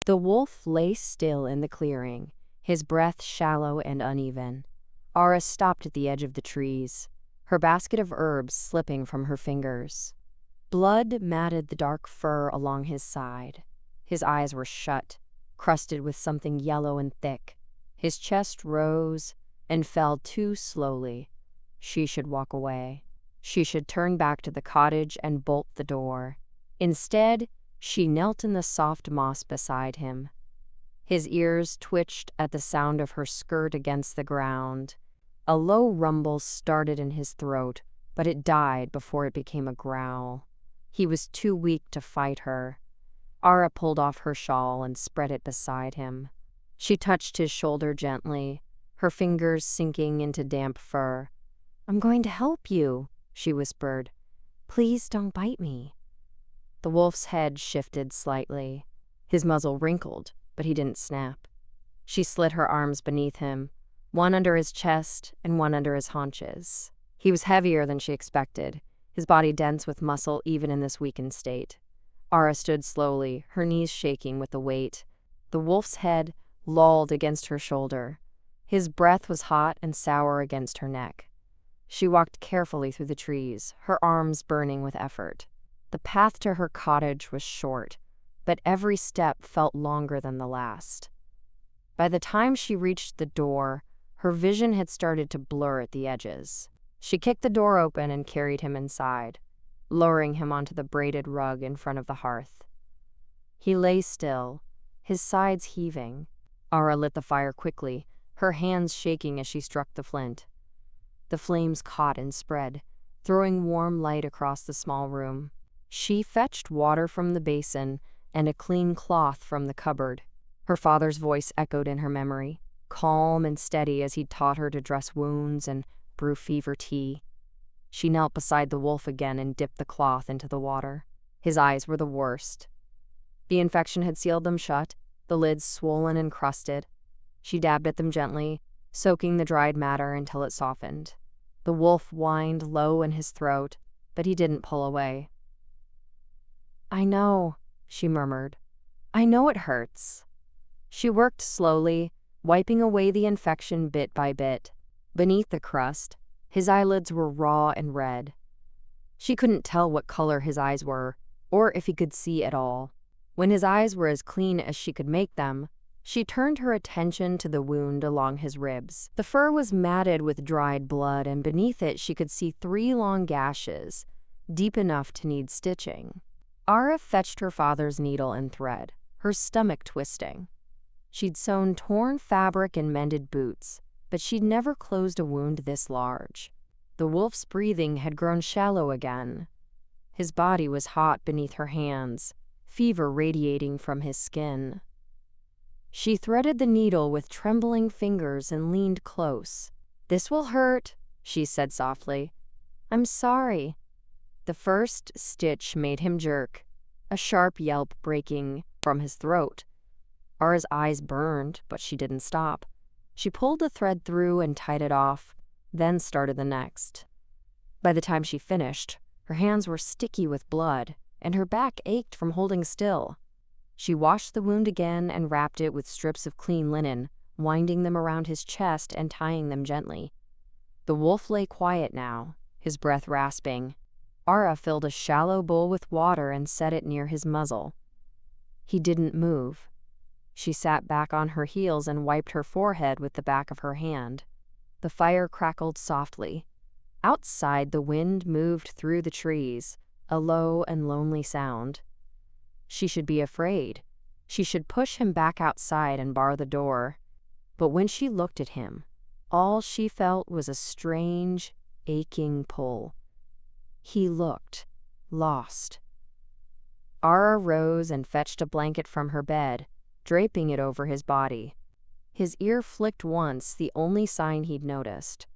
The wolf lay still in the clearing, his breath shallow and uneven. Ara stopped at the edge of the trees, her basket of herbs slipping from her fingers. Blood matted the dark fur along his side. His eyes were shut, crusted with something yellow and thick. His chest rose and fell too slowly. She should walk away. She should turn back to the cottage and bolt the door. Instead, she knelt in the soft moss beside him. His ears twitched at the sound of her skirt against the ground. A low rumble started in his throat, but it died before it became a growl. He was too weak to fight her. Ara pulled off her shawl and spread it beside him. She touched his shoulder gently, her fingers sinking into damp fur. "I'm going to help you," she whispered. "Please don't bite me." The wolf's head shifted slightly. His muzzle wrinkled, but he didn't snap. She slid her arms beneath him, one under his chest and one under his haunches. He was heavier than she expected, his body dense with muscle even in this weakened state. Ara stood slowly, her knees shaking with the weight. The wolf's head lolled against her shoulder. His breath was hot and sour against her neck. She walked carefully through the trees, her arms burning with effort. The path to her cottage was short, but every step felt longer than the last. By the time she reached the door, her vision had started to blur at the edges. She kicked the door open and carried him inside, lowering him onto the braided rug in front of the hearth. He lay still, his sides heaving. Ara lit the fire quickly, her hands shaking as she struck the flint. The flames caught and spread, throwing warm light across the small room. She fetched water from the basin and a clean cloth from the cupboard. Her father's voice echoed in her memory, calm and steady as he'd taught her to dress wounds and brew fever tea. She knelt beside the wolf again and dipped the cloth into the water. His eyes were the worst. The infection had sealed them shut, the lids swollen and crusted. She dabbed at them gently, soaking the dried matter until it softened. The wolf whined low in his throat, but he didn't pull away. "I know," she murmured. "I know it hurts." She worked slowly, wiping away the infection bit by bit. Beneath the crust, his eyelids were raw and red. She couldn't tell what color his eyes were, or if he could see at all. When his eyes were as clean as she could make them, she turned her attention to the wound along his ribs. The fur was matted with dried blood, and beneath it she could see 3 long gashes, deep enough to need stitching. Ara fetched her father's needle and thread, her stomach twisting. She'd sewn torn fabric and mended boots, but she'd never closed a wound this large. The wolf's breathing had grown shallow again. His body was hot beneath her hands, fever radiating from his skin. She threaded the needle with trembling fingers and leaned close. "This will hurt," she said softly. "I'm sorry." The first stitch made him jerk, a sharp yelp breaking from his throat. Ara's eyes burned, but she didn't stop. She pulled the thread through and tied it off, then started the next. By the time she finished, her hands were sticky with blood, and her back ached from holding still. She washed the wound again and wrapped it with strips of clean linen, winding them around his chest and tying them gently. The wolf lay quiet now, his breath rasping. Ara filled a shallow bowl with water and set it near his muzzle. He didn't move. She sat back on her heels and wiped her forehead with the back of her hand. The fire crackled softly. Outside, the wind moved through the trees, a low and lonely sound. She should be afraid. She should push him back outside and bar the door. But when she looked at him, all she felt was a strange, aching pull. He looked lost. Ara rose and fetched a blanket from her bed, draping it over his body. His ear flicked once, the only sign he'd noticed.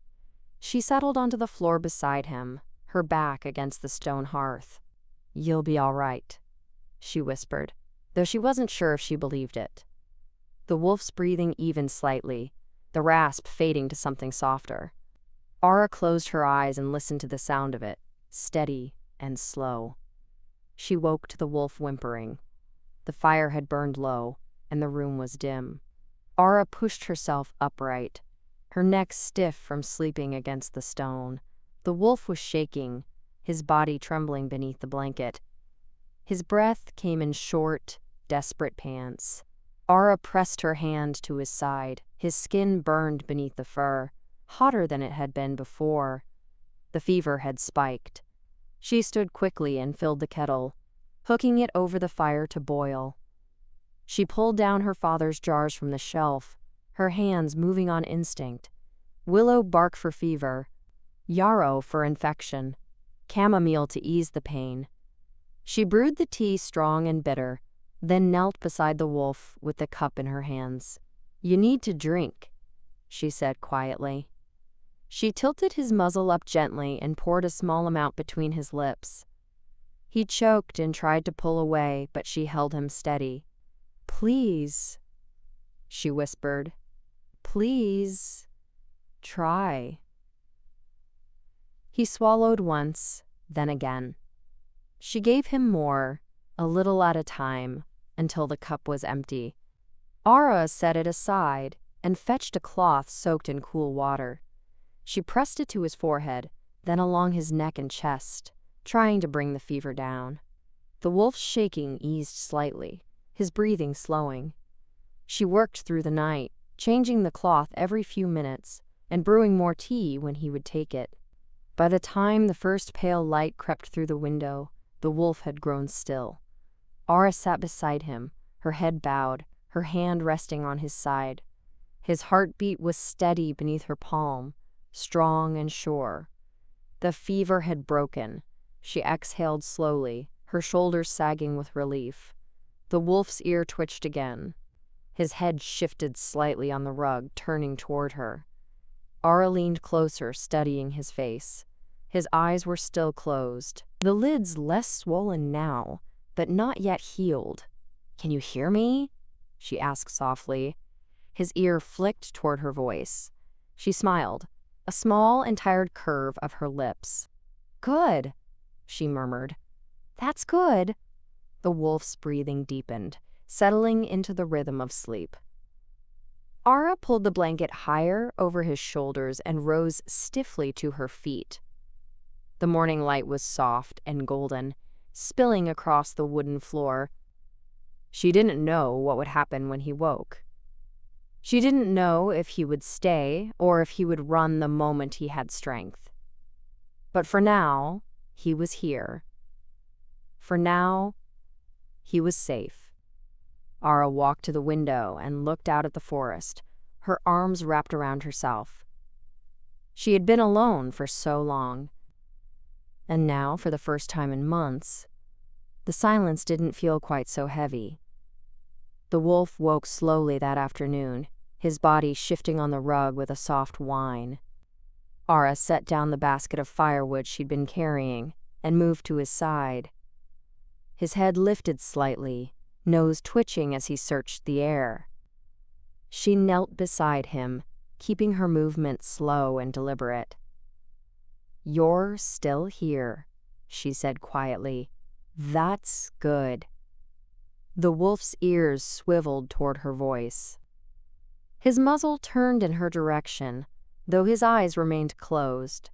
She settled onto the floor beside him, her back against the stone hearth. "You'll be all right," she whispered, though she wasn't sure if she believed it. The wolf's breathing evened slightly, the rasp fading to something softer. Ara closed her eyes and listened to the sound of it, steady and slow. She woke to the wolf whimpering. The fire had burned low, and the room was dim. Ara pushed herself upright, her neck stiff from sleeping against the stone. The wolf was shaking, his body trembling beneath the blanket. His breath came in short, desperate pants. Ara pressed her hand to his side. His skin burned beneath the fur, hotter than it had been before. The fever had spiked. She stood quickly and filled the kettle, hooking it over the fire to boil. She pulled down her father's jars from the shelf, her hands moving on instinct. Willow bark for fever, yarrow for infection, chamomile to ease the pain. She brewed the tea strong and bitter, then knelt beside the wolf with the cup in her hands. "You need to drink," she said quietly. She tilted his muzzle up gently and poured a small amount between his lips. He choked and tried to pull away, but she held him steady. "Please," she whispered. "Please, try." He swallowed once, then again. She gave him more, a little at a time, until the cup was empty. Ara set it aside and fetched a cloth soaked in cool water. She pressed it to his forehead, then along his neck and chest, trying to bring the fever down. The wolf's shaking eased slightly, his breathing slowing. She worked through the night, changing the cloth every few minutes and brewing more tea when he would take it. By the time the first pale light crept through the window, the wolf had grown still. Ara sat beside him, her head bowed, her hand resting on his side. His heartbeat was steady beneath her palm, strong and sure. The fever had broken. She exhaled slowly, her shoulders sagging with relief. The wolf's ear twitched again. His head shifted slightly on the rug, turning toward her. Ara leaned closer, studying his face. His eyes were still closed, the lids less swollen now, but not yet healed. "Can you hear me?" she asked softly. His ear flicked toward her voice. She smiled, a small and tired curve of her lips. "Good," she murmured. "That's good." The wolf's breathing deepened, settling into the rhythm of sleep. Ara pulled the blanket higher over his shoulders and rose stiffly to her feet. The morning light was soft and golden, spilling across the wooden floor. She didn't know what would happen when he woke. She didn't know if he would stay or if he would run the moment he had strength. But for now, he was here. For now, he was safe. Ara walked to the window and looked out at the forest, her arms wrapped around herself. She had been alone for so long. And now, for the first time in months, the silence didn't feel quite so heavy. The wolf woke slowly that afternoon, his body shifting on the rug with a soft whine. Ara set down the basket of firewood she'd been carrying and moved to his side. His head lifted slightly, nose twitching as he searched the air. She knelt beside him, keeping her movement slow and deliberate. "You're still here," she said quietly. "That's good." The wolf's ears swiveled toward her voice. His muzzle turned in her direction, though his eyes remained closed.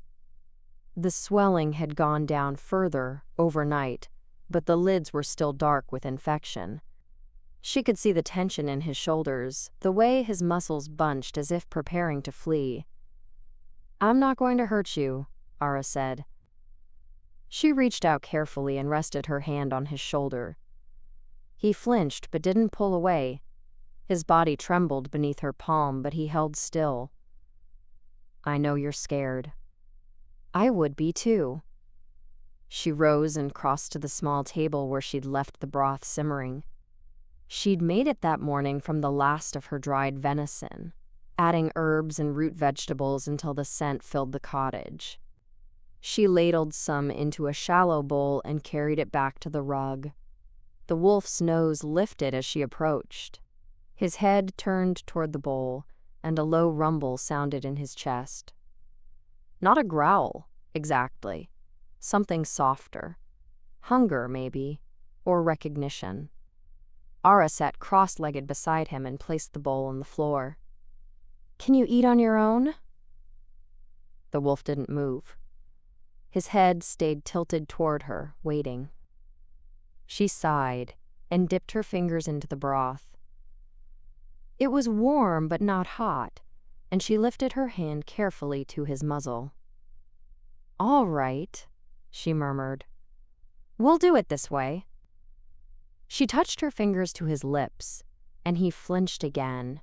The swelling had gone down further overnight, but the lids were still dark with infection. She could see the tension in his shoulders, the way his muscles bunched as if preparing to flee. "I'm not going to hurt you," Ara said. She reached out carefully and rested her hand on his shoulder. He flinched but didn't pull away. His body trembled beneath her palm, but he held still. "I know you're scared." "I would be too." She rose and crossed to the small table where she'd left the broth simmering. She'd made it that morning from the last of her dried venison, adding herbs and root vegetables until the scent filled the cottage. She ladled some into a shallow bowl and carried it back to the rug. The wolf's nose lifted as she approached. His head turned toward the bowl, and a low rumble sounded in his chest. Not a growl, exactly. Something softer. Hunger, maybe, or recognition. Ara sat cross-legged beside him and placed the bowl on the floor. "Can you eat on your own?" The wolf didn't move. His head stayed tilted toward her, waiting. She sighed and dipped her fingers into the broth. It was warm but not hot, and she lifted her hand carefully to his muzzle. "All right," she murmured. "We'll do it this way." She touched her fingers to his lips, and he flinched again.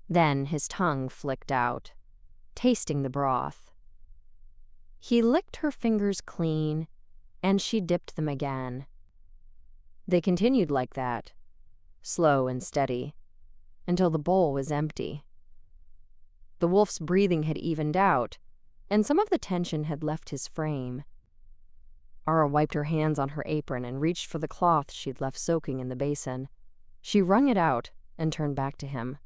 Then his tongue flicked out, tasting the broth. He licked her fingers clean, and she dipped them again. They continued like that, slow and steady, until the bowl was empty. The wolf's breathing had evened out, and some of the tension had left his frame. Ara wiped her hands on her apron and reached for the cloth she'd left soaking in the basin. She wrung it out and turned back to him.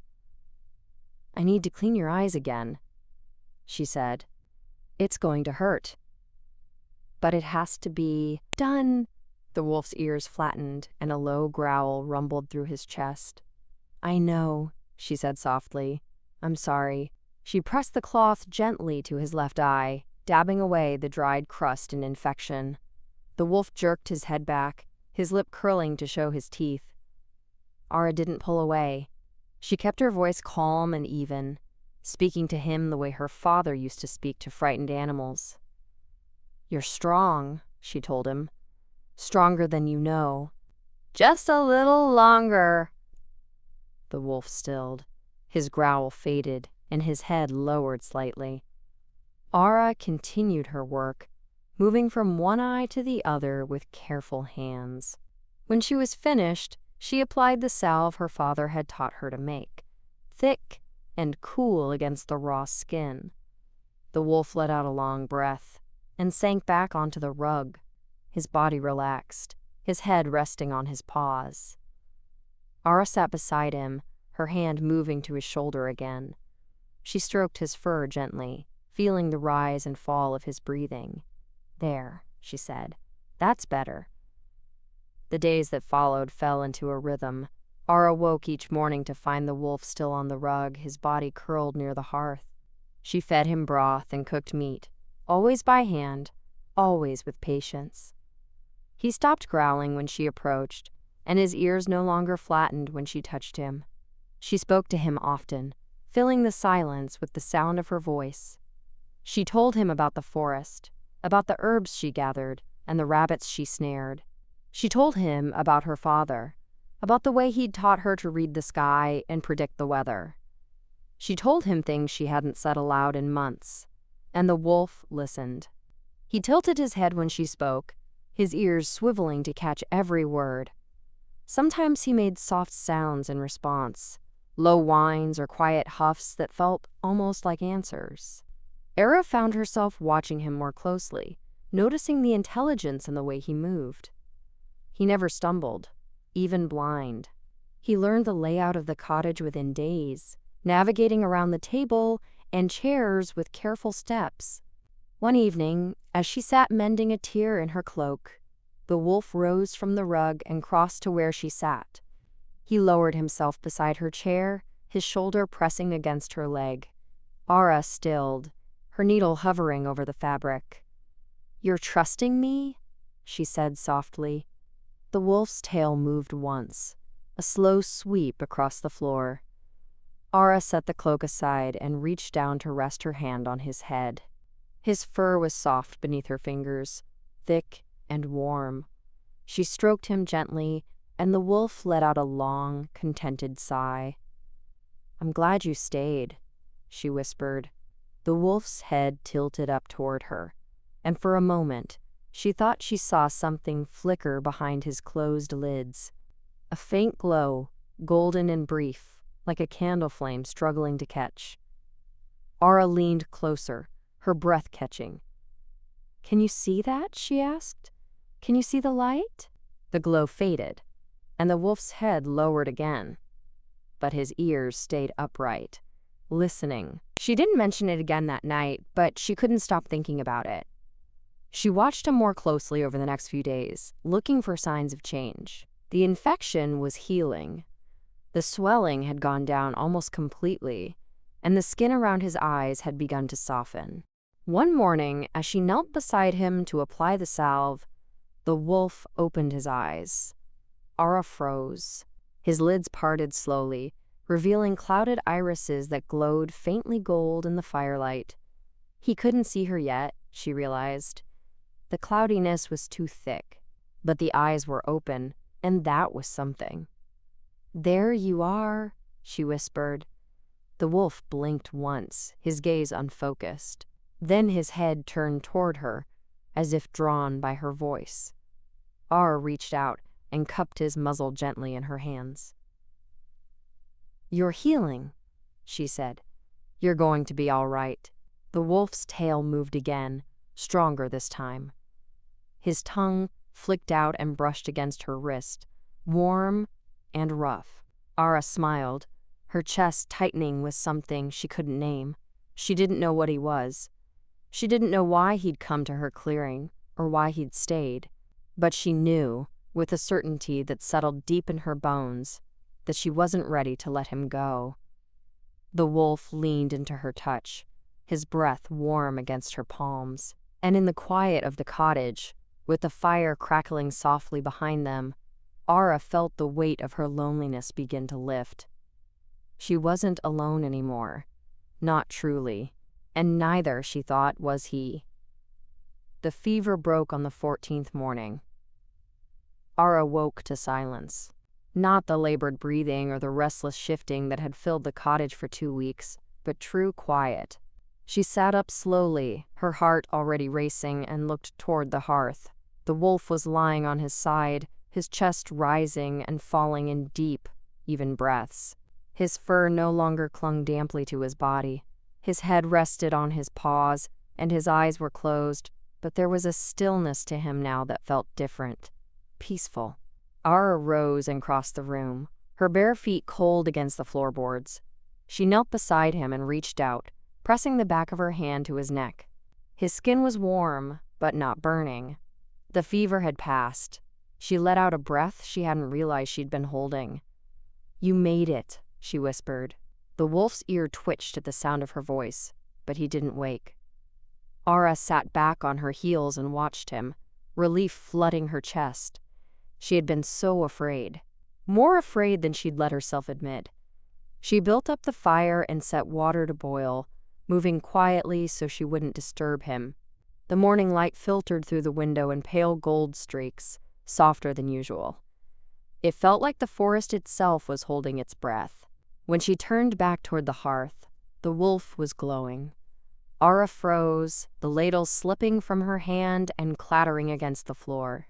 "I need to clean your eyes again," she said. "It's going to hurt. But it has to be done." The wolf's ears flattened and a low growl rumbled through his chest. "I know," she said softly. "I'm sorry." She pressed the cloth gently to his left eye, dabbing away the dried crust and infection. The wolf jerked his head back, his lip curling to show his teeth. Ara didn't pull away. She kept her voice calm and even, speaking to him the way her father used to speak to frightened animals. "You're strong," she told him. "Stronger than you know." "Just a little longer." The wolf stilled. His growl faded, and his head lowered slightly. Ara continued her work, moving from one eye to the other with careful hands. When she was finished, she applied the salve her father had taught her to make, thick and cool against the raw skin. The wolf let out a long breath and sank back onto the rug, his body relaxed, his head resting on his paws. Ara sat beside him, her hand moving to his shoulder again. She stroked his fur gently, feeling the rise and fall of his breathing. "There," she said. "That's better." The days that followed fell into a rhythm. Ara woke each morning to find the wolf still on the rug, his body curled near the hearth. She fed him broth and cooked meat, always by hand, always with patience. He stopped growling when she approached, and his ears no longer flattened when she touched him. She spoke to him often, filling the silence with the sound of her voice. She told him about the forest, about the herbs she gathered and the rabbits she snared. She told him about her father, about the way he'd taught her to read the sky and predict the weather. She told him things she hadn't said aloud in months, and the wolf listened. He tilted his head when she spoke, his ears swiveling to catch every word. Sometimes he made soft sounds in response, low whines or quiet huffs that felt almost like answers. Ara found herself watching him more closely, noticing the intelligence in the way he moved. He never stumbled, even blind. He learned the layout of the cottage within days, navigating around the table and chairs with careful steps. One evening, as she sat mending a tear in her cloak, the wolf rose from the rug and crossed to where she sat. He lowered himself beside her chair, his shoulder pressing against her leg. Ara stilled, her needle hovering over the fabric. "You're trusting me?" she said softly. The wolf's tail moved once, a slow sweep across the floor. Ara set the cloak aside and reached down to rest her hand on his head. His fur was soft beneath her fingers, thick and warm. She stroked him gently, and the wolf let out a long, contented sigh. "I'm glad you stayed," she whispered. The wolf's head tilted up toward her, and for a moment, she thought she saw something flicker behind his closed lids. A faint glow, golden and brief, like a candle flame struggling to catch. Ara leaned closer, her breath catching. "Can you see that?" she asked. "Can you see the light?" The glow faded, and the wolf's head lowered again. But his ears stayed upright, listening. She didn't mention it again that night, but she couldn't stop thinking about it. She watched him more closely over the next few days, looking for signs of change. The infection was healing. The swelling had gone down almost completely, and the skin around his eyes had begun to soften. One morning, as she knelt beside him to apply the salve, the wolf opened his eyes. Ara froze. His lids parted slowly, revealing clouded irises that glowed faintly gold in the firelight. He couldn't see her yet, she realized. The cloudiness was too thick, but the eyes were open, and that was something. "There you are," she whispered. The wolf blinked once, his gaze unfocused. Then his head turned toward her, as if drawn by her voice. Ara reached out and cupped his muzzle gently in her hands. "You're healing," she said. "You're going to be all right." The wolf's tail moved again, stronger this time. His tongue flicked out and brushed against her wrist, warm and rough. Ara smiled, her chest tightening with something she couldn't name. She didn't know what he was. She didn't know why he'd come to her clearing, or why he'd stayed. But she knew, with a certainty that settled deep in her bones, that she wasn't ready to let him go. The wolf leaned into her touch, his breath warm against her palms. And in the quiet of the cottage, with the fire crackling softly behind them, Ara felt the weight of her loneliness begin to lift. She wasn't alone anymore. Not truly. And neither, she thought, was he. The fever broke on the 14th morning. Ara woke to silence. Not the labored breathing or the restless shifting that had filled the cottage for 2 weeks, but true quiet. She sat up slowly, her heart already racing, and looked toward the hearth. The wolf was lying on his side, his chest rising and falling in deep, even breaths. His fur no longer clung damply to his body. His head rested on his paws, and his eyes were closed, but there was a stillness to him now that felt different, peaceful. Ara rose and crossed the room, her bare feet cold against the floorboards. She knelt beside him and reached out, pressing the back of her hand to his neck. His skin was warm, but not burning. The fever had passed. She let out a breath she hadn't realized she'd been holding. "You made it," she whispered. The wolf's ear twitched at the sound of her voice, but he didn't wake. Ara sat back on her heels and watched him, relief flooding her chest. She had been so afraid, more afraid than she'd let herself admit. She built up the fire and set water to boil, moving quietly so she wouldn't disturb him. The morning light filtered through the window in pale gold streaks, softer than usual. It felt like the forest itself was holding its breath. When she turned back toward the hearth, the wolf was glowing. Ara froze, the ladle slipping from her hand and clattering against the floor.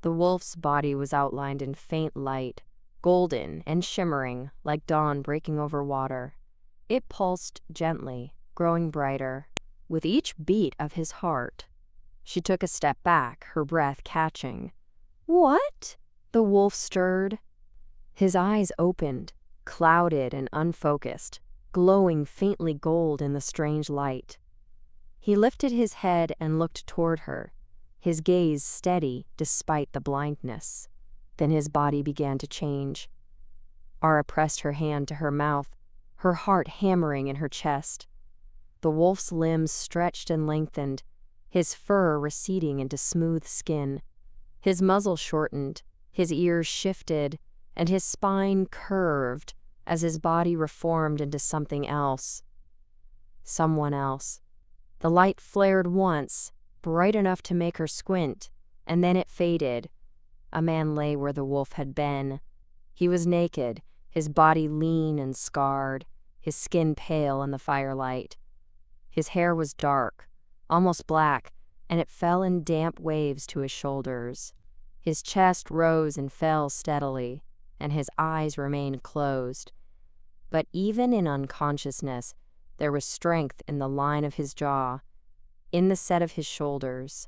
The wolf's body was outlined in faint light, golden and shimmering like dawn breaking over water. It pulsed gently, growing brighter, with each beat of his heart. She took a step back, her breath catching. "What?" The wolf stirred. His eyes opened, clouded and unfocused, glowing faintly gold in the strange light. He lifted his head and looked toward her, his gaze steady despite the blindness. Then his body began to change. Ara pressed her hand to her mouth, her heart hammering in her chest. The wolf's limbs stretched and lengthened, his fur receding into smooth skin. His muzzle shortened, his ears shifted, and his spine curved as his body reformed into something else. Someone else. The light flared once, bright enough to make her squint, and then it faded. A man lay where the wolf had been. He was naked, his body lean and scarred, his skin pale in the firelight. His hair was dark, almost black, and it fell in damp waves to his shoulders. His chest rose and fell steadily, and his eyes remained closed. But even in unconsciousness, there was strength in the line of his jaw, in the set of his shoulders.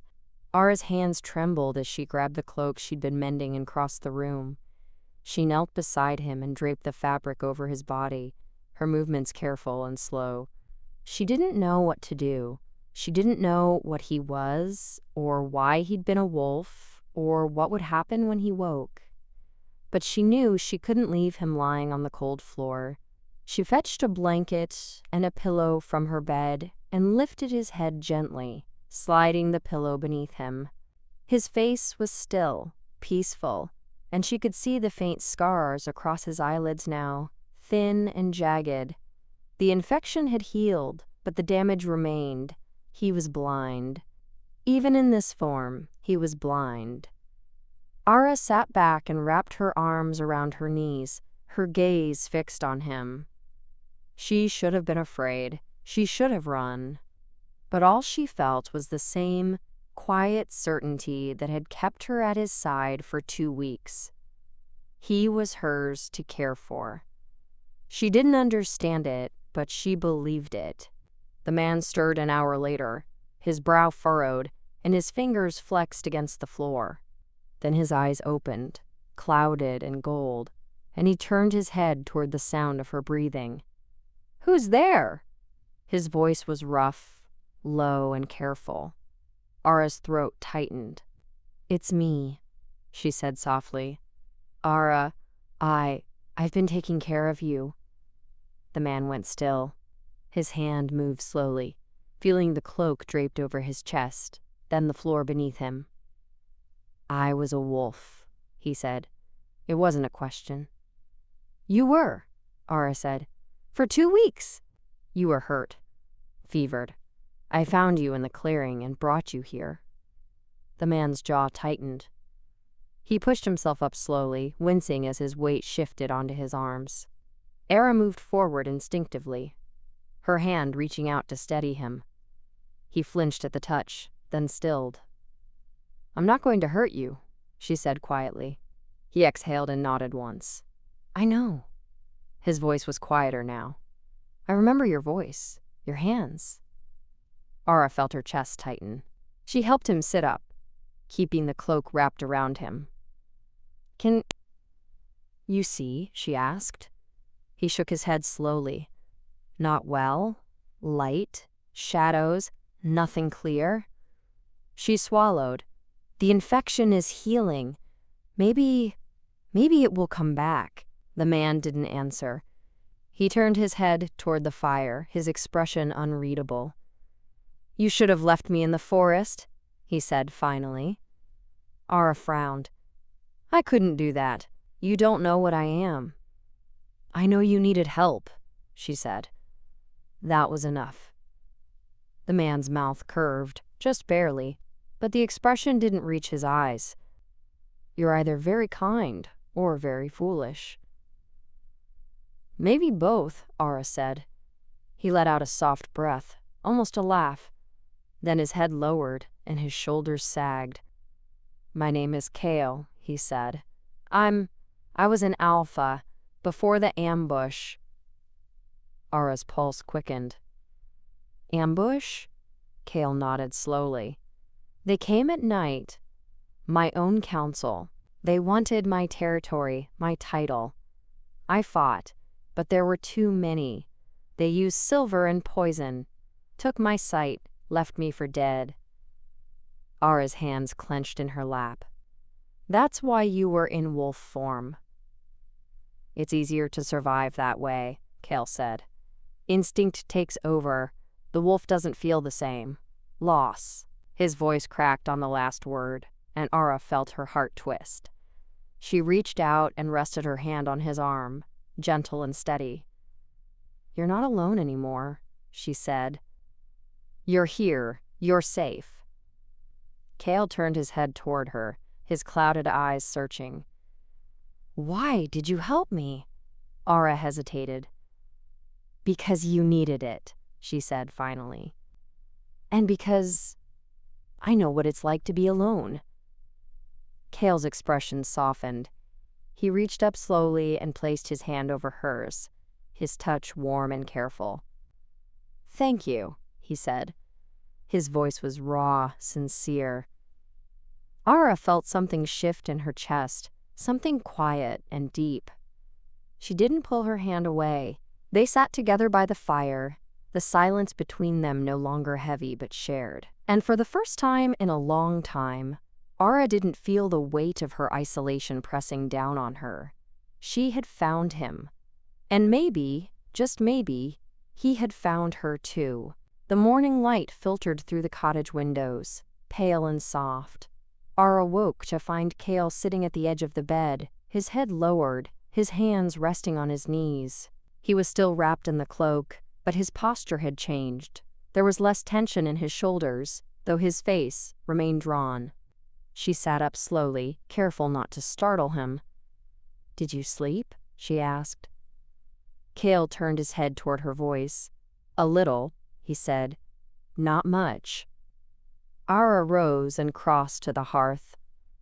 Ara's hands trembled as she grabbed the cloak she'd been mending and crossed the room. She knelt beside him and draped the fabric over his body, her movements careful and slow. She didn't know what to do. She didn't know what he was, or why he'd been a wolf, or what would happen when he woke. but she knew she couldn't leave him lying on the cold floor. She fetched a blanket and a pillow from her bed and lifted his head gently, sliding the pillow beneath him. His face was still, peaceful, and she could see the faint scars across his eyelids now, thin and jagged. The infection had healed, but the damage remained. He was blind. Even in this form, he was blind. Ara sat back and wrapped her arms around her knees, her gaze fixed on him. She should have been afraid. She should have run. But all she felt was the same quiet certainty that had kept her at his side for 2 weeks. He was hers to care for. She didn't understand it, but she believed it. The man stirred an hour later, his brow furrowed, and his fingers flexed against the floor. Then his eyes opened, clouded and gold, and he turned his head toward the sound of her breathing. "Who's there?" His voice was rough, low, and careful. Ara's throat tightened. "It's me," she said softly. "Ara, I've been taking care of you." The man went still. His hand moved slowly, feeling the cloak draped over his chest, then the floor beneath him. "I was a wolf," he said. It wasn't a question. "You were," Ara said. "For 2 weeks." "You were hurt, fevered. I found you in the clearing and brought you here." The man's jaw tightened. He pushed himself up slowly, wincing as his weight shifted onto his arms. Ara moved forward instinctively, her hand reaching out to steady him. He flinched at the touch, then stilled. "I'm not going to hurt you," she said quietly. He exhaled and nodded once. "I know." His voice was quieter now. "I remember your voice, your hands." Ara felt her chest tighten. She helped him sit up, keeping the cloak wrapped around him. "Can you see?" she asked. He shook his head slowly. "Not well. Light. Shadows. Nothing clear." She swallowed. "The infection is healing. Maybe it will come back." The man didn't answer. He turned his head toward the fire, his expression unreadable. "You should have left me in the forest," he said finally. Ara frowned. "I couldn't do that. You don't know what I am." "I know you needed help," she said. That was enough. The man's mouth curved, just barely, but the expression didn't reach his eyes. "You're either very kind or very foolish." "Maybe both," Ara said. He let out a soft breath, almost a laugh. Then his head lowered and his shoulders sagged. "My name is Kale," he said. I was an alpha, before the ambush." Ara's pulse quickened. "Ambush?" Kale nodded slowly. "They came at night. My own council. They wanted my territory, my title. I fought, but there were too many. They used silver and poison, took my sight, left me for dead." Ara's hands clenched in her lap. "That's why you were in wolf form." "It's easier to survive that way," Kale said. "Instinct takes over. The wolf doesn't feel the same. Loss." His voice cracked on the last word, and Ara felt her heart twist. She reached out and rested her hand on his arm, gentle and steady. "You're not alone anymore," she said. "You're here. You're safe." Kale turned his head toward her, his clouded eyes searching. "Why did you help me?" Ara hesitated. "Because you needed it," she said finally. "And because I know what it's like to be alone." Kale's expression softened. He reached up slowly and placed his hand over hers, his touch warm and careful. "Thank you," he said. His voice was raw, sincere. Ara felt something shift in her chest, something quiet and deep. She didn't pull her hand away. They sat together by the fire, the silence between them no longer heavy but shared. And for the first time in a long time, Ara didn't feel the weight of her isolation pressing down on her. She had found him. And maybe, just maybe, he had found her too. The morning light filtered through the cottage windows, pale and soft. Ara woke to find Cale sitting at the edge of the bed, his head lowered, his hands resting on his knees. He was still wrapped in the cloak, but his posture had changed. There was less tension in his shoulders, though his face remained drawn. She sat up slowly, careful not to startle him. "Did you sleep?" she asked. Cale turned his head toward her voice. "A little," he said. "Not much." Ara rose and crossed to the hearth,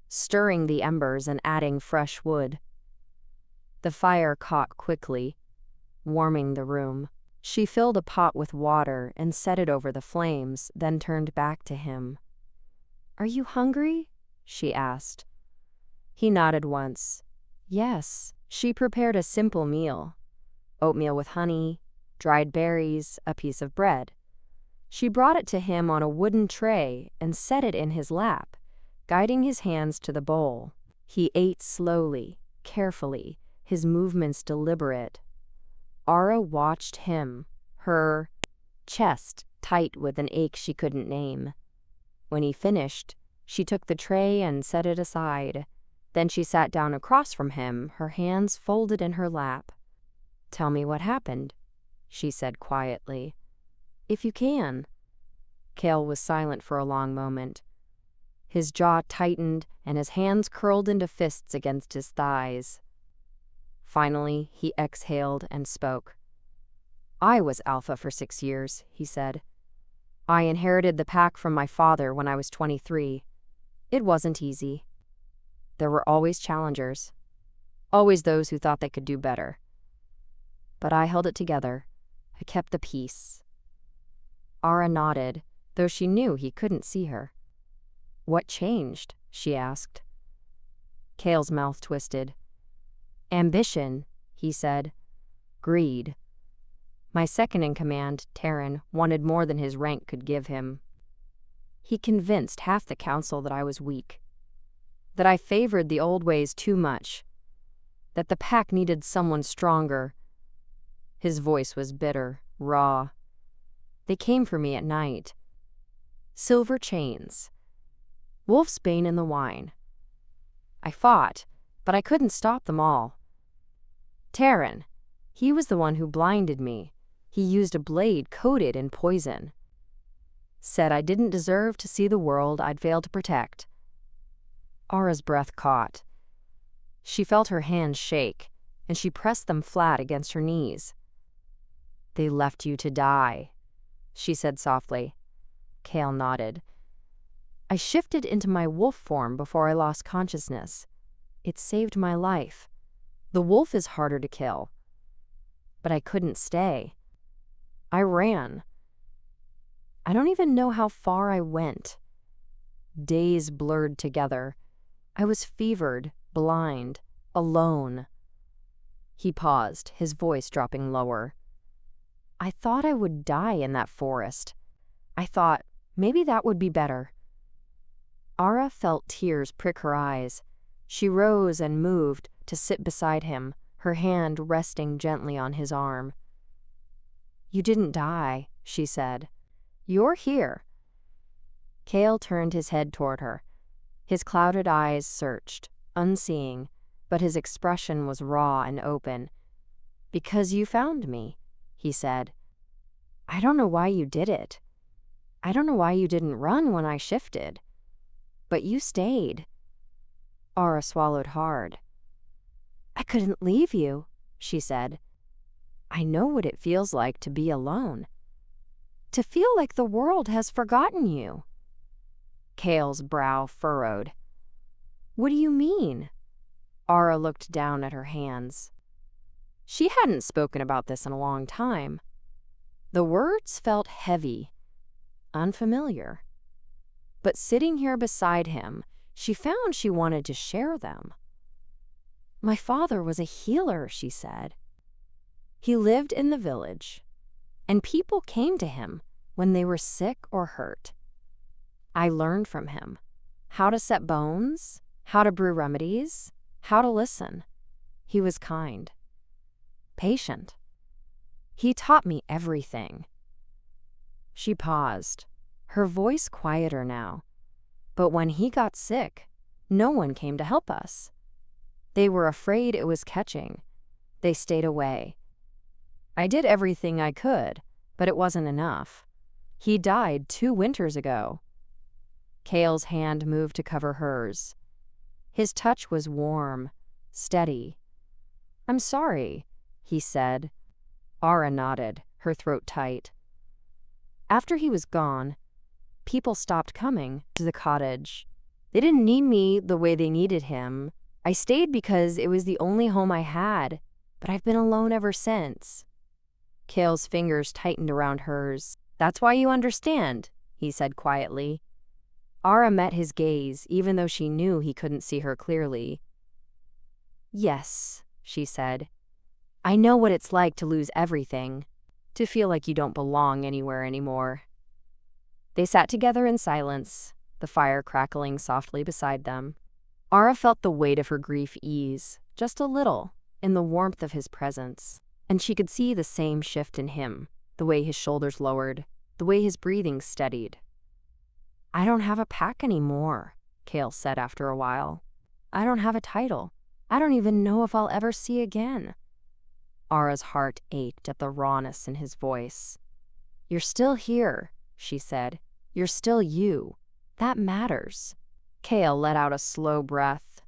stirring the embers and adding fresh wood. The fire caught quickly, warming the room. She filled a pot with water and set it over the flames, then turned back to him. "Are you hungry?" she asked. He nodded once. Yes, she prepared a simple meal. Oatmeal with honey, dried berries, a piece of bread. She brought it to him on a wooden tray and set it in his lap, guiding his hands to the bowl. He ate slowly, carefully, his movements deliberate. Ara watched him, her chest tight with an ache she couldn't name. When he finished, she took the tray and set it aside. Then she sat down across from him, her hands folded in her lap. "Tell me what happened," she said quietly. "If you can." Cale was silent for a long moment. His jaw tightened and his hands curled into fists against his thighs. Finally, he exhaled and spoke. "I was Alpha for 6 years," he said. "I inherited the pack from my father when I was 23. It wasn't easy. There were always challengers, always those who thought they could do better. But I held it together. I kept the peace." Ara nodded, though she knew he couldn't see her. "What changed?" she asked. Cale's mouth twisted. "Ambition," he said. "Greed. My second-in-command, Taryn, wanted more than his rank could give him. He convinced half the council that I was weak, that I favored the old ways too much, that the pack needed someone stronger." His voice was bitter, raw. "They came for me at night. Silver chains. Wolf's bane in the wine. I fought, but I couldn't stop them all. Taryn, he was the one who blinded me. He used a blade coated in poison. Said I didn't deserve to see the world I'd failed to protect." Ara's breath caught. She felt her hands shake, and she pressed them flat against her knees. "They left you to die," she said softly. Cale nodded. "I shifted into my wolf form before I lost consciousness. It saved my life. The wolf is harder to kill. But I couldn't stay. I ran. I don't even know how far I went. Days blurred together. I was fevered, blind, alone." He paused, his voice dropping lower. "I thought I would die in that forest. I thought maybe that would be better." Ara felt tears prick her eyes. She rose and moved to sit beside him, her hand resting gently on his arm. "You didn't die," she said. "You're here." Cale turned his head toward her. His clouded eyes searched, unseeing, but his expression was raw and open. "Because you found me," he said. "I don't know why you did it. I don't know why you didn't run when I shifted. But you stayed." Ara swallowed hard. "I couldn't leave you," she said. "I know what it feels like to be alone. To feel like the world has forgotten you." Cale's brow furrowed. "What do you mean?" Ara looked down at her hands. She hadn't spoken about this in a long time. The words felt heavy, unfamiliar. But sitting here beside him, she found she wanted to share them. "My father was a healer," she said. "He lived in the village, and people came to him when they were sick or hurt. I learned from him how to set bones, how to brew remedies, how to listen. He was kind, patient. He taught me everything. She paused, her voice quieter now. But when he got sick, no one came to help us. They were afraid it was catching. They stayed away. I did everything I could, but it wasn't enough. He died 2 winters ago. Cale's hand moved to cover hers. His touch was warm, steady. "I'm sorry," he said. Ara nodded, her throat tight. After he was gone, people stopped coming to the cottage. They didn't need me the way they needed him. I stayed because it was the only home I had, but I've been alone ever since. Cale's fingers tightened around hers. "That's why you understand," he said quietly. Ara met his gaze, even though she knew he couldn't see her clearly. "Yes," she said. "I know what it's like to lose everything, to feel like you don't belong anywhere anymore." They sat together in silence, the fire crackling softly beside them. Ara felt the weight of her grief ease, just a little, in the warmth of his presence, and she could see the same shift in him, the way his shoulders lowered, the way his breathing steadied. "I don't have a pack anymore," Cale said after a while. "I don't have a title. I don't even know if I'll ever see again." Ara's heart ached at the rawness in his voice. "You're still here," she said. "You're still you. That matters." Cale let out a slow breath.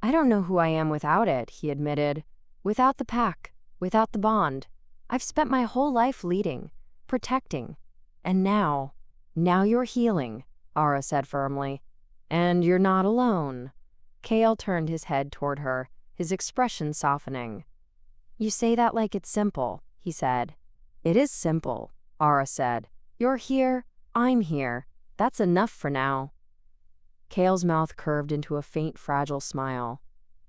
"I don't know who I am without it," he admitted. "Without the pack, without the bond. I've spent my whole life leading, protecting. And now you're healing," Ara said firmly. "And you're not alone." Cale turned his head toward her, his expression softening. "You say that like it's simple," he said. "It is simple," Ara said. "You're here, I'm here. That's enough for now." Cale's mouth curved into a faint, fragile smile.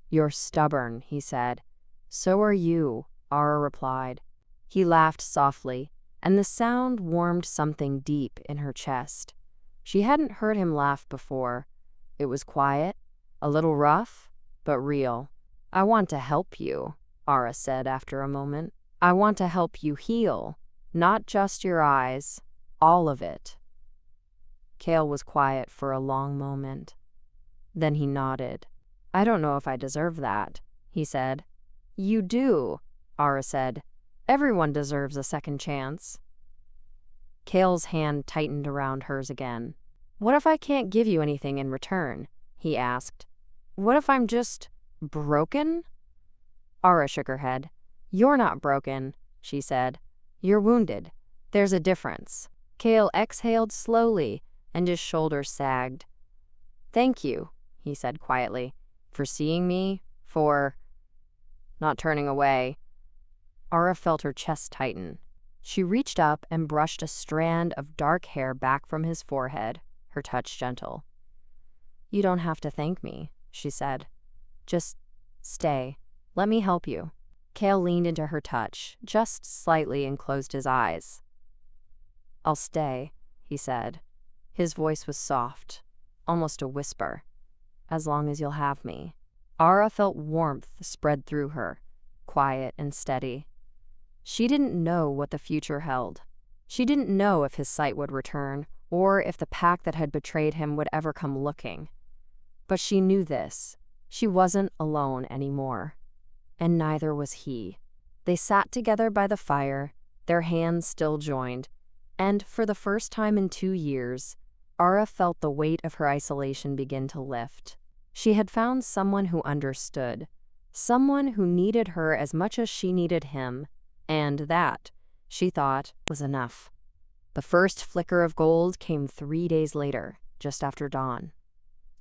"You're stubborn," he said. "So are you," Ara replied. He laughed softly, and the sound warmed something deep in her chest. She hadn't heard him laugh before. It was quiet, a little rough, but real. "I want to help you," Ara said after a moment. "I want to help you heal, not just your eyes, all of it." Cale was quiet for a long moment. Then he nodded. "I don't know if I deserve that," he said. "You do," Ara said. "Everyone deserves a second chance." Cale's hand tightened around hers again. "What if I can't give you anything in return?" he asked. "What if I'm just broken?" Ara shook her head. "You're not broken," she said. "You're wounded. There's a difference." Cale exhaled slowly, and his shoulders sagged. "Thank you," he said quietly, "for seeing me, for not turning away." Ara felt her chest tighten. She reached up and brushed a strand of dark hair back from his forehead, her touch gentle. "You don't have to thank me," she said. "Just stay. Let me help you." Cale leaned into her touch, just slightly, and closed his eyes. "I'll stay," he said. His voice was soft, almost a whisper. "As long as you'll have me." Ara felt warmth spread through her, quiet and steady. She didn't know what the future held. She didn't know if his sight would return, or if the pack that had betrayed him would ever come looking. But she knew this. She wasn't alone anymore. And neither was he. They sat together by the fire, their hands still joined, and for the first time in 2 years, Ara felt the weight of her isolation begin to lift. She had found someone who understood, someone who needed her as much as she needed him, and that, she thought, was enough. The first flicker of gold came 3 days later, just after dawn.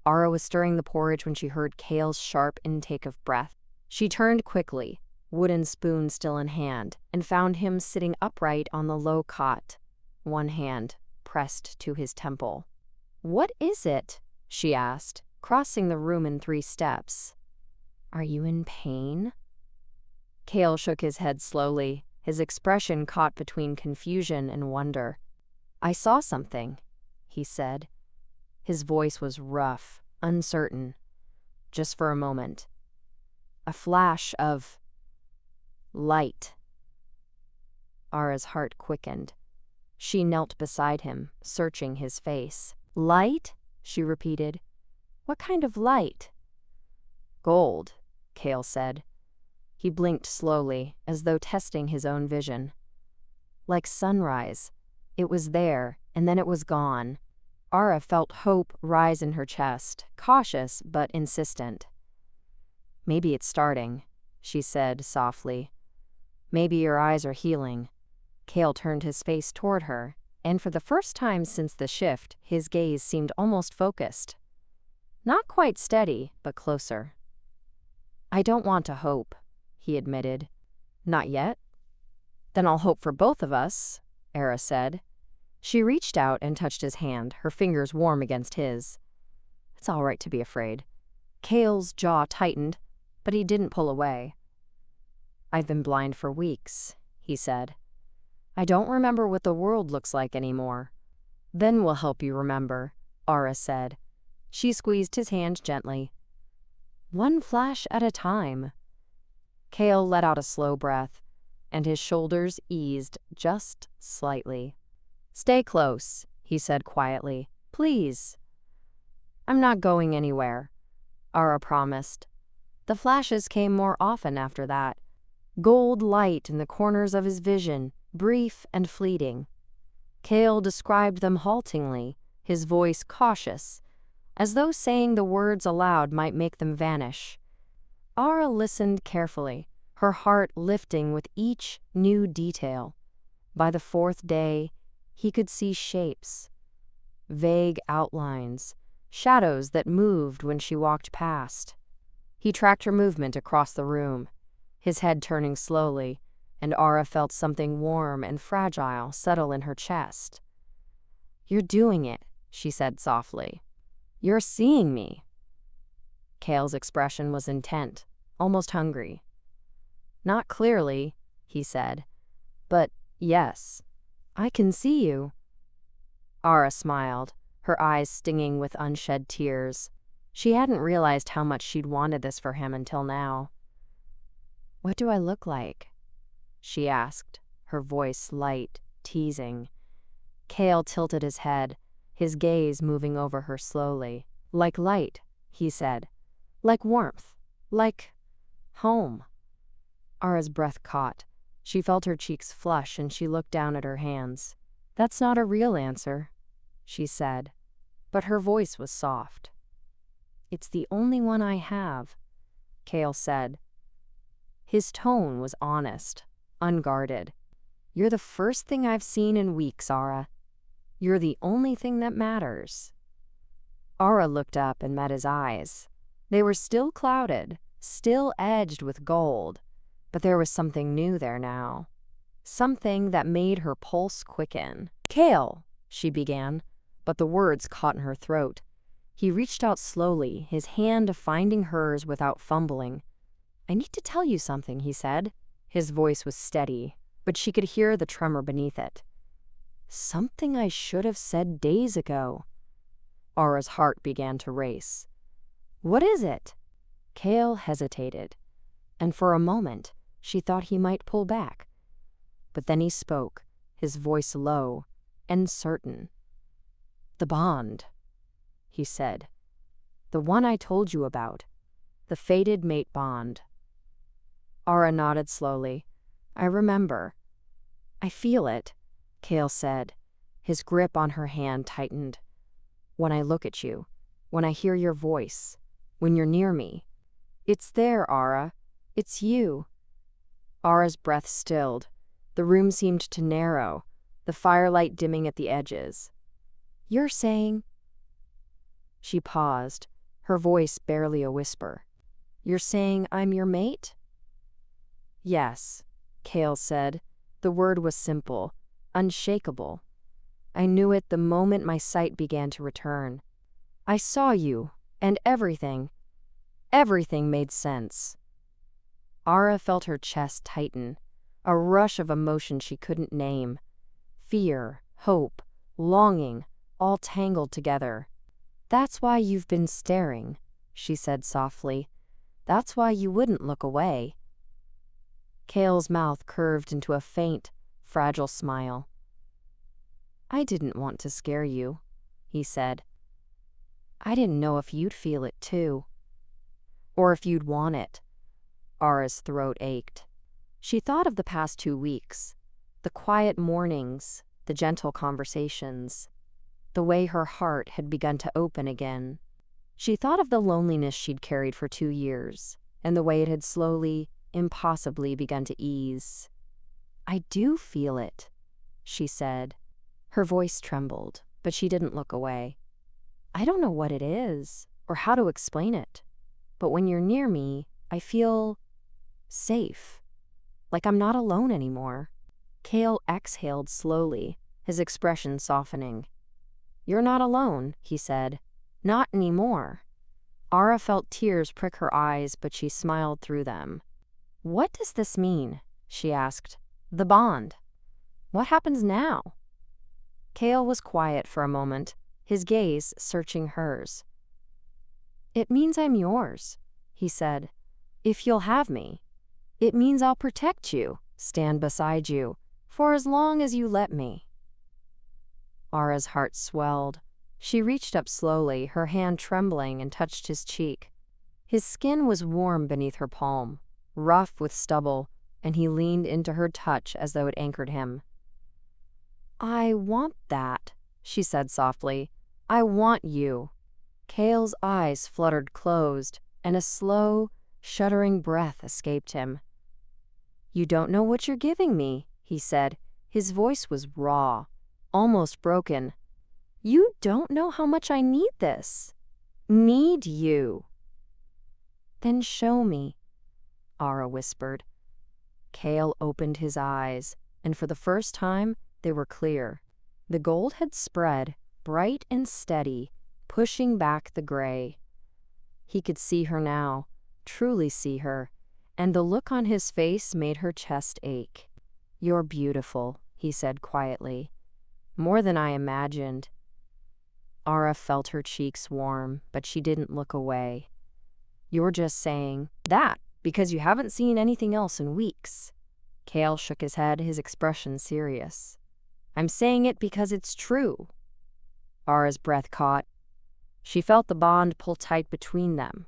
Ara was stirring the porridge when she heard Cale's sharp intake of breath. She turned quickly, wooden spoon still in hand, and found him sitting upright on the low cot, one hand pressed to his temple. "What is it?" she asked, crossing the room in 3 steps. "Are you in pain?" Cale shook his head slowly, his expression caught between confusion and wonder. "I saw something," he said. His voice was rough, uncertain. Just for a moment. A flash of light. Ara's heart quickened. She knelt beside him, searching his face. Light? She repeated. What kind of light? Gold, Cale said. He blinked slowly, as though testing his own vision. Like sunrise. It was there, and then it was gone. Ara felt hope rise in her chest, cautious but insistent. Maybe it's starting, she said softly. Maybe your eyes are healing. Cale turned his face toward her, and for the first time since the shift, his gaze seemed almost focused. Not quite steady, but closer. I don't want to hope, he admitted. Not yet? Then I'll hope for both of us, Ara said. She reached out and touched his hand, her fingers warm against his. It's all right to be afraid. Cale's jaw tightened, but he didn't pull away. I've been blind for weeks, he said. I don't remember what the world looks like anymore. Then we'll help you remember, Ara said. She squeezed his hand gently. One flash at a time. Cale let out a slow breath, and his shoulders eased just slightly. Stay close, he said quietly. Please. I'm not going anywhere, Ara promised. The flashes came more often after that. Gold light in the corners of his vision, brief and fleeting. Cale described them haltingly, his voice cautious, as though saying the words aloud might make them vanish. Ara listened carefully, her heart lifting with each new detail. By the fourth day, he could see shapes, vague outlines, shadows that moved when she walked past. He tracked her movement across the room, his head turning slowly, and Ara felt something warm and fragile settle in her chest. You're doing it, she said softly. You're seeing me. Cale's expression was intent, almost hungry. Not clearly, he said, but yes, I can see you. Ara smiled, her eyes stinging with unshed tears. She hadn't realized how much she'd wanted this for him until now. What do I look like? She asked, her voice light, teasing. Cale tilted his head, his gaze moving over her slowly. Like light, he said. Like warmth. Like home. Ara's breath caught. She felt her cheeks flush and she looked down at her hands. That's not a real answer, she said, but her voice was soft. It's the only one I have, Cale said. His tone was honest, unguarded. You're the first thing I've seen in weeks, Ara. You're the only thing that matters. Ara looked up and met his eyes. They were still clouded, still edged with gold, but there was something new there now. Something that made her pulse quicken. Cale, she began, but the words caught in her throat. He reached out slowly, his hand finding hers without fumbling. I need to tell you something, he said. His voice was steady, but she could hear the tremor beneath it. Something I should have said days ago. Ara's heart began to race. What is it? Cale hesitated, and for a moment she thought he might pull back. But then he spoke, his voice low and certain. The bond, he said. The one I told you about. The fated mate bond. Ara nodded slowly. I remember. I feel it, Cale said. His grip on her hand tightened. When I look at you, when I hear your voice, when you're near me. It's there, Ara. It's you. Ara's breath stilled. The room seemed to narrow, the firelight dimming at the edges. You're saying... She paused, her voice barely a whisper. You're saying I'm your mate? Yes, Cale said. The word was simple, unshakable. I knew it the moment my sight began to return. I saw you, and everything made sense. Ara felt her chest tighten, a rush of emotion she couldn't name. Fear, hope, longing, all tangled together. That's why you've been staring, she said softly. That's why you wouldn't look away. Cale's mouth curved into a faint, fragile smile. I didn't want to scare you, he said. I didn't know if you'd feel it too. Or if you'd want it. Ara's throat ached. She thought of the past 2 weeks, the quiet mornings, the gentle conversations, the way her heart had begun to open again. She thought of the loneliness she'd carried for 2 years, and the way it had slowly, impossibly begun to ease. I do feel it, she said. Her voice trembled, but she didn't look away. I don't know what it is, or how to explain it, but when you're near me, I feel safe, like I'm not alone anymore. Cale exhaled slowly, his expression softening. You're not alone, he said. Not anymore. Ara felt tears prick her eyes, but she smiled through them. What does this mean? She asked. The bond. What happens now? Cale was quiet for a moment, his gaze searching hers. It means I'm yours, he said. If you'll have me. It means I'll protect you, stand beside you, for as long as you let me. Ara's heart swelled. She reached up slowly, her hand trembling, and touched his cheek. His skin was warm beneath her palm, rough with stubble, and he leaned into her touch as though it anchored him. I want that, she said softly. I want you. Cale's eyes fluttered closed, and a slow, shuddering breath escaped him. You don't know what you're giving me, he said. His voice was raw, almost broken. You don't know how much I need this. Need you. Then show me, Ara whispered. Cale opened his eyes, and for the first time, they were clear. The gold had spread, bright and steady, pushing back the gray. He could see her now, truly see her, and the look on his face made her chest ache. You're beautiful, he said quietly. More than I imagined. Ara felt her cheeks warm, but she didn't look away. You're just saying that because you haven't seen anything else in weeks. Cale shook his head, his expression serious. I'm saying it because it's true. Ara's breath caught. She felt the bond pull tight between them,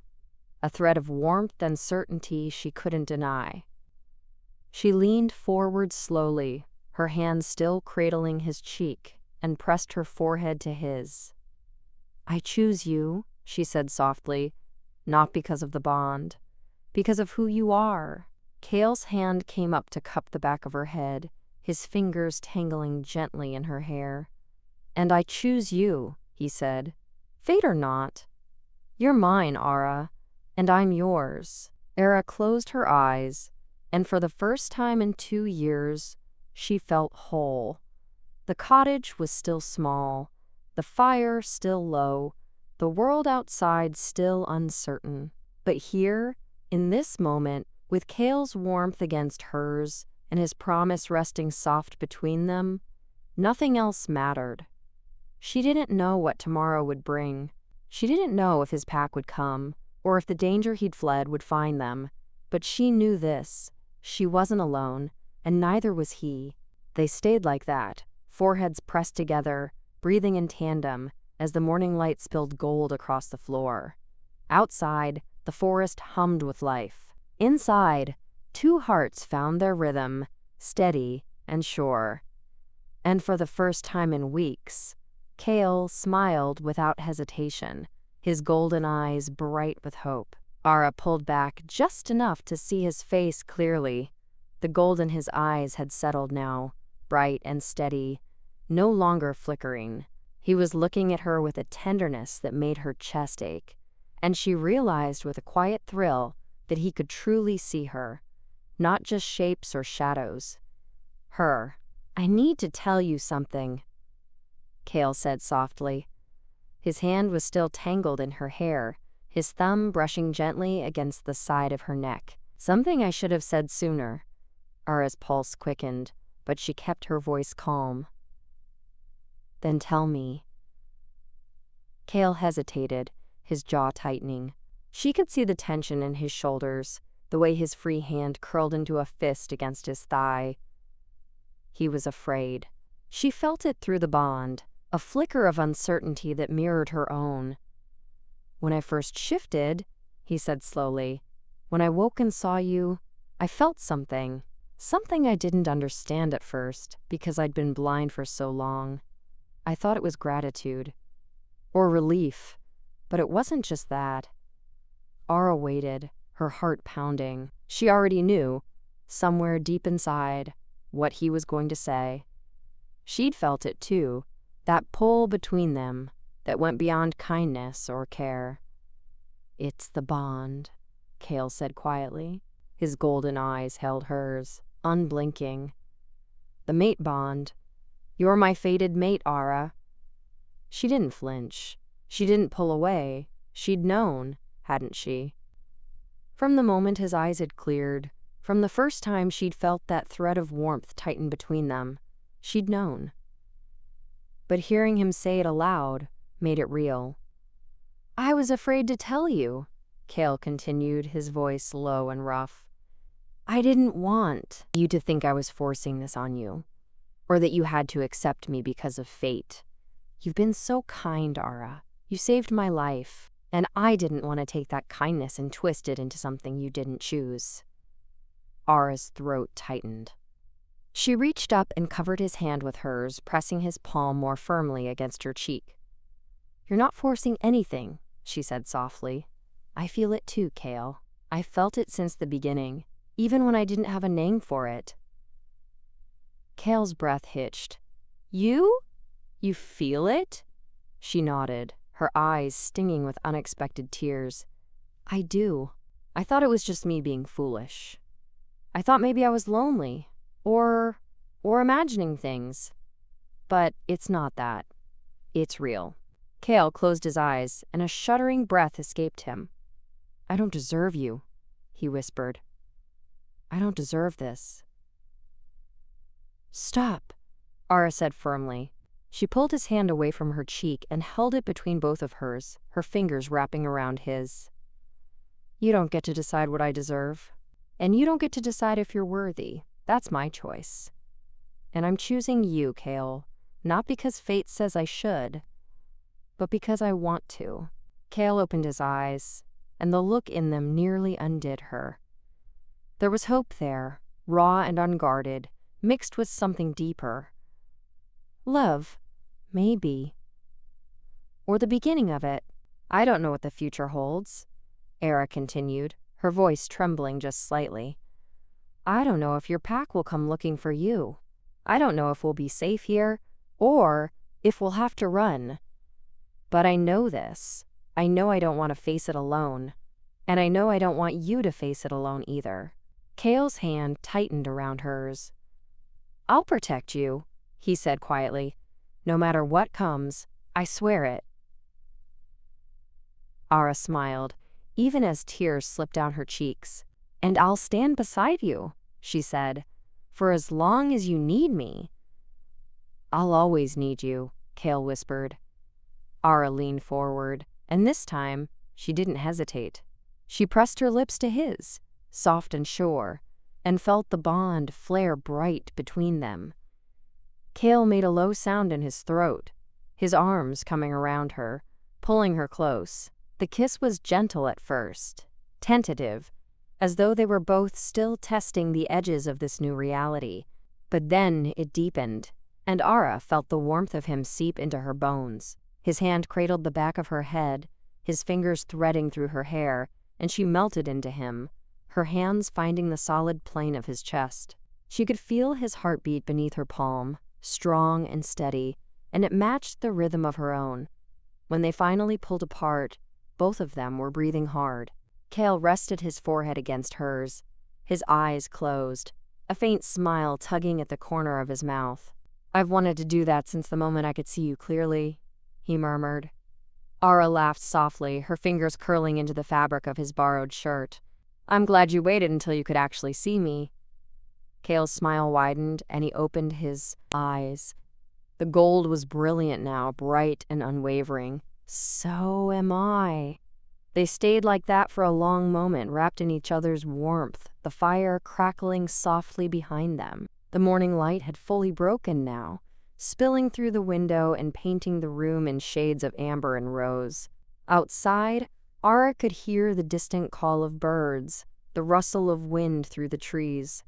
a thread of warmth and certainty she couldn't deny. She leaned forward slowly, her hand still cradling his cheek, and pressed her forehead to his. I choose you, she said softly, not because of the bond, because of who you are. Cale's hand came up to cup the back of her head, his fingers tangling gently in her hair. And I choose you, he said. Fate or not. You're mine, Ara, and I'm yours. Ara closed her eyes, and for the first time in 2 years, she felt whole. The cottage was still small, the fire still low, the world outside still uncertain. But here, in this moment, with Cale's warmth against hers and his promise resting soft between them, nothing else mattered. She didn't know what tomorrow would bring. She didn't know if his pack would come, or if the danger he'd fled would find them. But she knew this. She wasn't alone, and neither was he. They stayed like that, foreheads pressed together, breathing in tandem, as the morning light spilled gold across the floor. Outside, the forest hummed with life. Inside, 2 hearts found their rhythm, steady and sure. And for the first time in weeks, Cale smiled without hesitation, his golden eyes bright with hope. Ara pulled back just enough to see his face clearly. The gold in his eyes had settled now, bright and steady, no longer flickering. He was looking at her with a tenderness that made her chest ache, and she realized with a quiet thrill that he could truly see her, not just shapes or shadows. Her. I need to tell you something, Cale said softly. His hand was still tangled in her hair, his thumb brushing gently against the side of her neck. Something I should have said sooner. Ara's pulse quickened, but she kept her voice calm. Then tell me. Cale hesitated, his jaw tightening. She could see the tension in his shoulders, the way his free hand curled into a fist against his thigh. He was afraid. She felt it through the bond, a flicker of uncertainty that mirrored her own. "When I first shifted," he said slowly, "when I woke and saw you, I felt something. Something I didn't understand at first, because I'd been blind for so long. I thought it was gratitude. Or relief. But it wasn't just that." Ara waited, her heart pounding. She already knew, somewhere deep inside, what he was going to say. She'd felt it too, that pull between them that went beyond kindness or care. "It's the bond," Cale said quietly. His golden eyes held hers, unblinking. "The mate bond. You're my fated mate, Ara." She didn't flinch. She didn't pull away. She'd known, hadn't she? From the moment his eyes had cleared, from the first time she'd felt that thread of warmth tighten between them, she'd known. But hearing him say it aloud made it real. "I was afraid to tell you," Cale continued, his voice low and rough. "I didn't want you to think I was forcing this on you, or that you had to accept me because of fate. You've been so kind, Ara. You saved my life, and I didn't want to take that kindness and twist it into something you didn't choose." Ara's throat tightened. She reached up and covered his hand with hers, pressing his palm more firmly against her cheek. "You're not forcing anything," she said softly. "I feel it too, Cale. I've felt it since the beginning, even when I didn't have a name for it." Cale's breath hitched. "You? You feel it?" She nodded, her eyes stinging with unexpected tears. "I do. I thought it was just me being foolish. I thought maybe I was lonely, or imagining things. But it's not that. It's real." Cale closed his eyes, and a shuddering breath escaped him. "I don't deserve you," he whispered. "I don't deserve this." "Stop," Ara said firmly. She pulled his hand away from her cheek and held it between both of hers, her fingers wrapping around his. "You don't get to decide what I deserve. And you don't get to decide if you're worthy. That's my choice. And I'm choosing you, Cale, not because fate says I should, but because I want to." Cale opened his eyes, and the look in them nearly undid her. There was hope there, raw and unguarded, mixed with something deeper. Love, maybe. Or the beginning of it. "I don't know what the future holds," Ara continued, her voice trembling just slightly. "I don't know if your pack will come looking for you. I don't know if we'll be safe here, or if we'll have to run. But I know this. I know I don't want to face it alone. And I know I don't want you to face it alone either." Cale's hand tightened around hers. "I'll protect you," he said quietly. "No matter what comes, I swear it." Ara smiled, even as tears slipped down her cheeks. "And I'll stand beside you," she said, "for as long as you need me." "I'll always need you," Cale whispered. Ara leaned forward, and this time she didn't hesitate. She pressed her lips to his, soft and sure, and felt the bond flare bright between them. Cale made a low sound in his throat, his arms coming around her, pulling her close. The kiss was gentle at first, tentative, as though they were both still testing the edges of this new reality. But then it deepened, and Ara felt the warmth of him seep into her bones. His hand cradled the back of her head, his fingers threading through her hair, and she melted into him, her hands finding the solid plane of his chest. She could feel his heartbeat beneath her palm, strong and steady, and it matched the rhythm of her own. When they finally pulled apart, both of them were breathing hard. Cale rested his forehead against hers, his eyes closed, a faint smile tugging at the corner of his mouth. "I've wanted to do that since the moment I could see you clearly," he murmured. Ara laughed softly, her fingers curling into the fabric of his borrowed shirt. "I'm glad you waited until you could actually see me." Cale's smile widened, and he opened his eyes. The gold was brilliant now, bright and unwavering. So am I. They stayed like that for a long moment, wrapped in each other's warmth, the fire crackling softly behind them. The morning light had fully broken now, spilling through the window and painting the room in shades of amber and rose. Outside, Ara could hear the distant call of birds, the rustle of wind through the trees.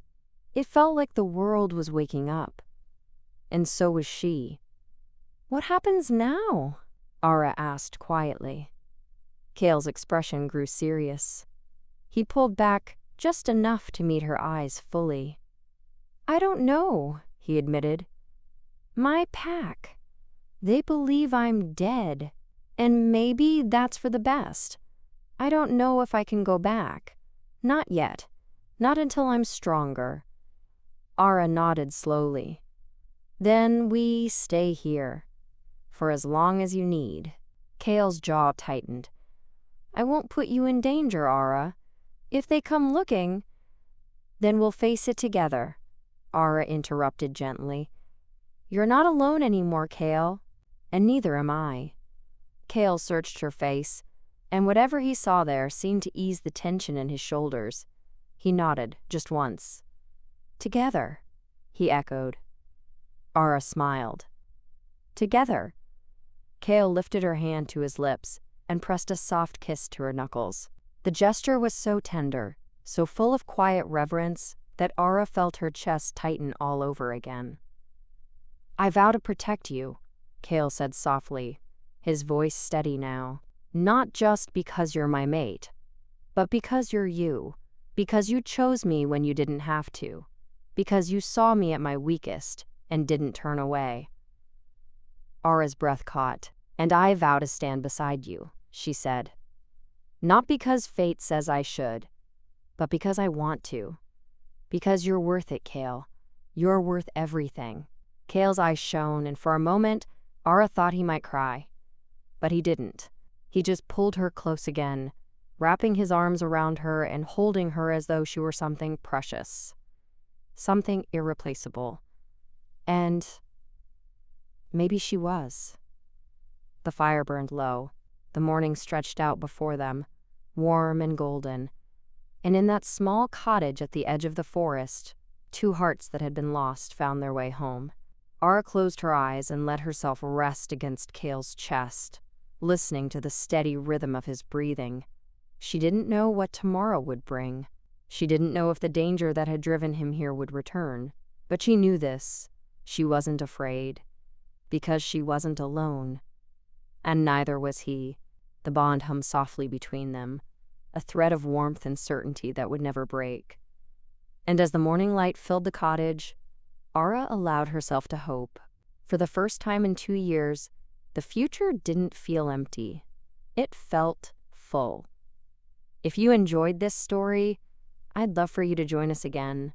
It felt like the world was waking up. And so was she. "What happens now?" Ara asked quietly. Cale's expression grew serious. He pulled back just enough to meet her eyes fully. "I don't know," he admitted. "My pack. They believe I'm dead, and maybe that's for the best. I don't know if I can go back. Not yet. Not until I'm stronger." Ara nodded slowly. "Then we stay here. For as long as you need." Cale's jaw tightened. "I won't put you in danger, Ara. If they come looking, then we'll face it together," Ara interrupted gently. "You're not alone anymore, Cale, and neither am I." Cale searched her face, and whatever he saw there seemed to ease the tension in his shoulders. He nodded just once. "Together," he echoed. Ara smiled. "Together." Cale lifted her hand to his lips and pressed a soft kiss to her knuckles. The gesture was so tender, so full of quiet reverence, that Ara felt her chest tighten all over again. "I vow to protect you," Cale said softly, his voice steady now. "Not just because you're my mate, but because you're you, because you chose me when you didn't have to, because you saw me at my weakest and didn't turn away." Ara's breath caught. "And I vow to stand beside you," she said. "Not because fate says I should, but because I want to. Because you're worth it, Cale. You're worth everything." Cale's eyes shone, and for a moment, Ara thought he might cry. But he didn't. He just pulled her close again, wrapping his arms around her and holding her as though she were something precious, something irreplaceable. And maybe she was. The fire burned low. The morning stretched out before them, warm and golden. And in that small cottage at the edge of the forest, two hearts that had been lost found their way home. Ara closed her eyes and let herself rest against Cale's chest, listening to the steady rhythm of his breathing. She didn't know what tomorrow would bring. She didn't know if the danger that had driven him here would return. But she knew this. She wasn't afraid, because she wasn't alone. And neither was he. The bond hummed softly between them, a thread of warmth and certainty that would never break. And as the morning light filled the cottage, Ara allowed herself to hope. For the first time in 2 years, the future didn't feel empty. It felt full. If you enjoyed this story, I'd love for you to join us again.